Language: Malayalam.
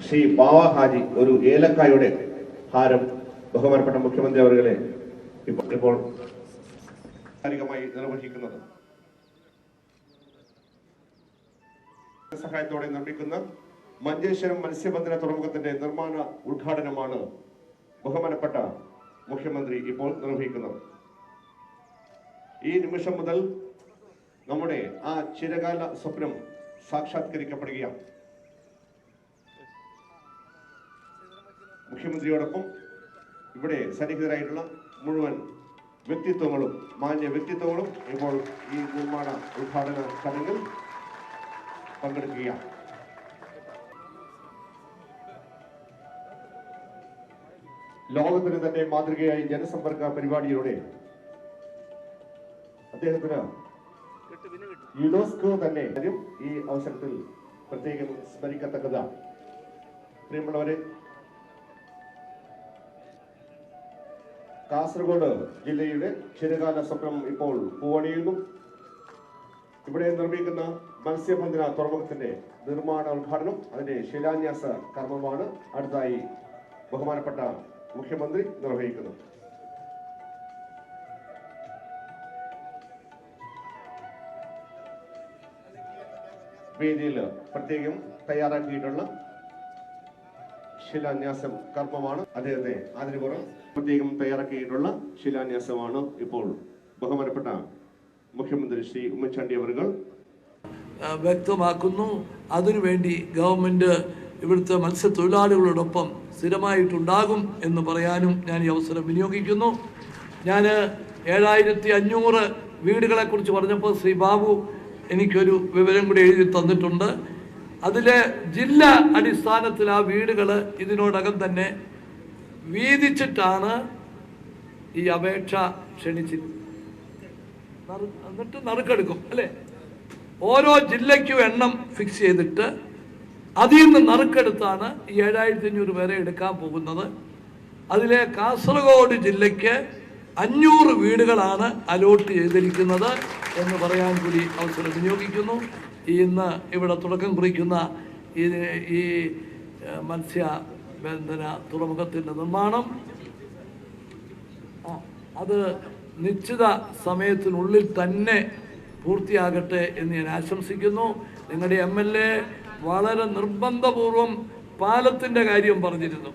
ശ്രീ ബാവ ഹാജി ഒരു ഏലക്കായുടെ ഹാരം ബഹുമാനപ്പെട്ട മുഖ്യമന്ത്രി അവരുടെ ഇപ്പോൾ നിർവഹിക്കുന്നത്. സഹായത്തോടെ നിർമ്മിക്കുന്ന മഞ്ചേശ്വരം മത്സ്യബന്ധന തുറമുഖത്തിന്റെ നിർമ്മാണ ഉദ്ഘാടനമാണ് ബഹുമാനപ്പെട്ട മുഖ്യമന്ത്രി ഇപ്പോൾ നിർവഹിക്കുന്നത്. ഈ നിമിഷം മുതൽ നമ്മുടെ ആ ചിരകാല സ്വപ്നം സാക്ഷാത്കരിക്കപ്പെടുകയാണ്. മുഖ്യമന്ത്രിയോടൊപ്പം ഇവിടെ സന്നിഹിതരായിട്ടുള്ള മുഴുവൻ വ്യക്തിത്വങ്ങളും മാന്യ വ്യക്തിത്വങ്ങളും ഇപ്പോൾ ഈ നിർമ്മാണ ഉദ്ഘാടന ചടങ്ങിൽ പങ്കെടുക്കുകയാണ്. ലോകത്തിന് തന്നെ മാതൃകയായി ജനസമ്പർക്ക പരിപാടിയിലൂടെ അദ്ദേഹത്തിന് യുനെസ്കോ തന്നെ ഈ അവസരത്തിൽ പ്രത്യേകം സ്മരിക്കത്തക്കതാണ്. പ്രിയമുള്ളവരെ, കാസർഗോഡ് ജില്ലയുടെ ചിരകാല സ്വപ്നം ഇപ്പോൾ പൂവണിയുന്നു. ഇവിടെ നിർമ്മിക്കുന്ന മത്സ്യബന്ധന തുറമുഖത്തിന്റെ നിർമ്മാണ ഉദ്ഘാടനം, അതിന്റെ ശിലാന്യാസ കർമ്മമാണ് അടുത്തായി ബഹുമാനപ്പെട്ട മുഖ്യമന്ത്രി നിർവഹിക്കുന്നത്. വേദിയിൽ പ്രത്യേകം തയ്യാറാക്കിയിട്ടുള്ള ശിലാന്യാസം കർമ്മമാണ് അദ്ദേഹത്തെ അതിനുപുറം പ്രത്യേകം തയ്യാറാക്കിയിട്ടുള്ള ശിലാന്യാസമാണ് ഇപ്പോൾ ബഹുമാനപ്പെട്ട മുഖ്യമന്ത്രി ശ്രീ ഉമ്മൻചാണ്ടി അവர்கள் വ്യക്തമാക്കുന്നു. അതിനുവേണ്ടി ഗവൺമെന്റ് ഇവിടുത്തെ മത്സ്യത്തൊഴിലാളികളോടൊപ്പം സ്ഥിരമായിട്ടുണ്ടാകും എന്ന് പറയാനും ഞാൻ ഈ അവസരം വിനിയോഗിക്കുന്നു. ഞാൻ 7500 വീടുകളെ കുറിച്ച് പറഞ്ഞപ്പോൾ ശ്രീ ബാബു എനിക്കൊരു വിവരം കൂടി എഴുതി തന്നിട്ടുണ്ട്. അതിലെ ജില്ലാ അടിസ്ഥാനത്തിൽ ആ വീടുകൾ ഇതിനോടകം തന്നെ വീതിച്ചിട്ടാണ് ഈ അപേക്ഷ ക്ഷണിച്ചിരുന്നത്. എന്നിട്ട് നറുക്കെടുക്കും അല്ലേ? ഓരോ ജില്ലയ്ക്കും എണ്ണം ഫിക്സ് ചെയ്തിട്ട് അതിൽ നിന്ന് നറുക്കെടുത്താണ് ഈ 7500 പേരെ എടുക്കാൻ പോകുന്നത്. അതിലെ കാസർഗോഡ് ജില്ലയ്ക്ക് 500 വീടുകളാണ് അലോട്ട് ചെയ്തിരിക്കുന്നത് എന്ന് പറയാൻ കൂടി അവസരം വിനിയോഗിക്കുന്നു. ഇന്ന് ഇവിടെ തുടക്കം കുറിക്കുന്ന ഈ മത്സ്യബന്ധന തുറമുഖത്തിൻ്റെ നിർമ്മാണം അത് നിശ്ചിത സമയത്തിനുള്ളിൽ തന്നെ പൂർത്തിയാകട്ടെ എന്ന് ഞാൻ ആശംസിക്കുന്നു. നിങ്ങളുടെ MLA വളരെ നിർബന്ധപൂർവം പാലത്തിൻ്റെ കാര്യം പറഞ്ഞിരുന്നു.